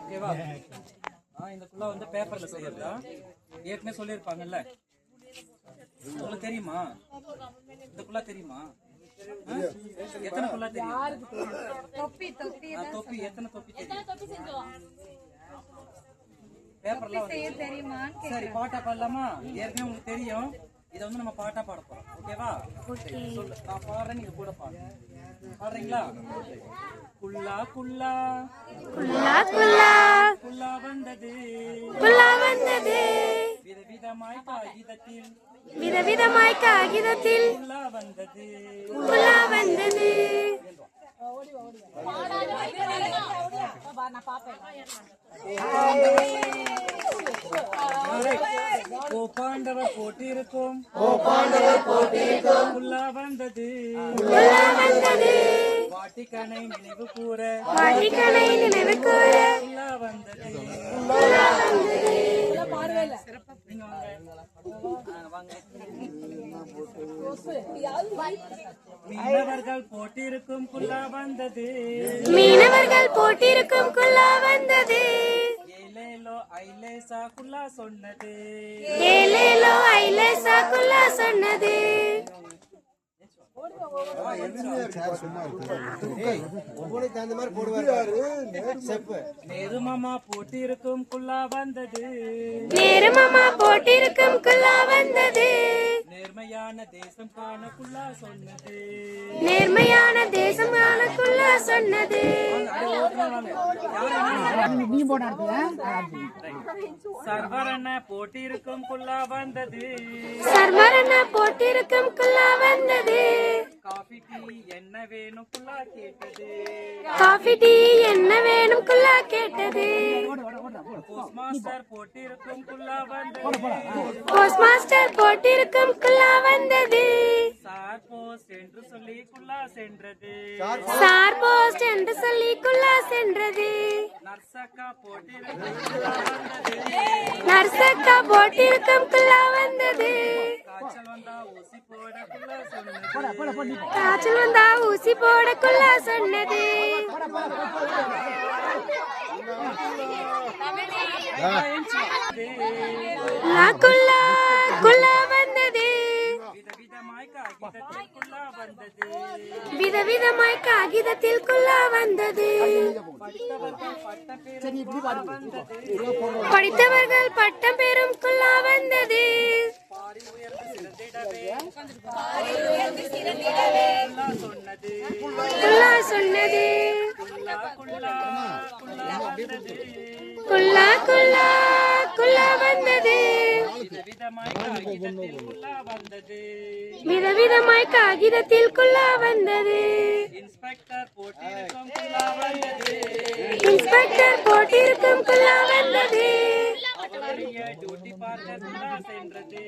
ஓகேவா? இந்த குல்லா வந்து பேப்பர்ல செய்யறதா ஏற்கனவே சொல்லியிருப்பாங்கல்ல. உங்களுக்கு தெரியுமா இந்த குல்லா? தெரியுமா? எத்தனை குல்லா தெரியும்? தொப்பி எத்தனை தொப்பி தெரியும்? பேப்பர்லாம் தெரியுமா? சரி, பாட்டா பாடலாமா? ஏற்கனவே உங்களுக்கு தெரியும். இதை வந்து நம்ம பாட்டா பாட போறோம். ஓகேவா? சொல்லு, நான் பாடுறேன், நீங்க கூட பாடுங்க. பாடுறீங்களா? குல்லா குல்லா குல்லா குல்லா குல்லா வந்தது குல்லா வந்தது விதவிதமாய் காகிதத்தில் விதவிதமாய் காகிதத்தில் குல்லா வந்தது குல்லா வந்தது. ஓ பாண்டவர் போட்டிருக்கும் குல்லா வந்தது குல்லா வந்தது வாட்டிக்கனை நினைவு கூற வாட்டிக்கனை நினைவு கூற குல்லா வந்தது குல்லா வந்தது. மீனவர்கள் போட்டிருக்கும் குல்லா வந்தது மீனவர்கள் போட்டிருக்கும் குல்லா வந்தது ஏலேலோ ஐலேசா குல்லா சொன்னது ஏலேலோ ஐலேசா குல்லா சொன்னது. நேருமாமா போட்டிருக்கும் குல்லா வந்தது நேருமாமா போட்டிருக்கும் குல்லா வந்தது நேர்மையான தேசம் காண குல்லா சொன்னது நேர்மையான தேசம் காண குல்லா சொன்னது. சர்வரன போட்டிருக்கும் குல்லா வந்தது சர்வரன போட்டிருக்கும் குல்லா வந்தது காஃபி டீ என்ன வேணும் குல்லா கேட்டது காஃபி டீ என்ன வேணும் குல்லா கேட்டது. போஸ்ட் மாஸ்டர் போட்டிருக்கும் குல்லா வந்தது போஸ்ட் மாஸ்டர் போட்டிருக்கும் குல்லா வந்தது சார் போஸ்ட் என்று சொல்லி குல்லா சென்றது சார் போஸ்ட் என்று சொல்லி குல்லா சென்றது. நர்சக்கா போட்டிருக்கும் குல்லா வந்தது நர்சக்கா போட்டிருக்கும் குல்லா வந்தது காய்ச்சல் வந்தா ஊசி போட குல்லா சொன்னது காய்ச்சல் வந்தா ஊசி போட குல்லா சொன்னது. குல்லா குல்லா வந்தது விதவிதமாய் காகிதத்தில் குல்லா வந்தது படித்தவர்கள் பட்டம் பெறும் குல்லா வந்தது குல்லா சொன்னது குல்லா குல்லா குல்லா வந்தது விதவிதமாய் காகிதத்தில் குல்லா வந்தது இன்ஸ்பெக்டர் போட்டிருக்கும் குல்லா வந்தது இன்ஸ்பெக்டர் போட்டிருக்கும் குல்லா வந்தது அவருடைய டியூட்டி பார்க்க குல்லா சென்றது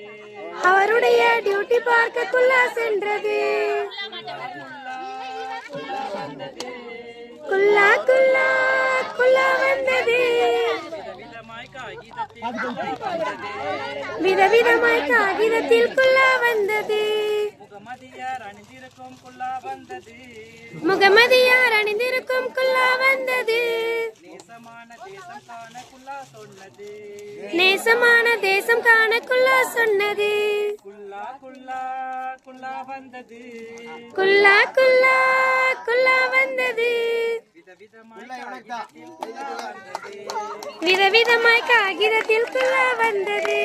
அவருடைய டியூட்டி பார்க்க குல்லா சென்றது குல்லா குல்லா குல்லா வந்தது விதவிதமாய் காகிதத்தில் குல்லா வந்தது முகமதியார் அணிந்திருக்கும் குல்லா வந்தது முகமதியார் அணிந்திருக்கும் குல்லா வந்தது நேசமான தேசம் காண குல்லா சொன்னது நேசமான தேசம் காண குல்லா சொன்னது குல்லா குல்லா குல்லா வந்தது குல்லா குல்லா குல்லா வந்தது விதவிதமாய் காகிதத்தில் குல்லா வந்தது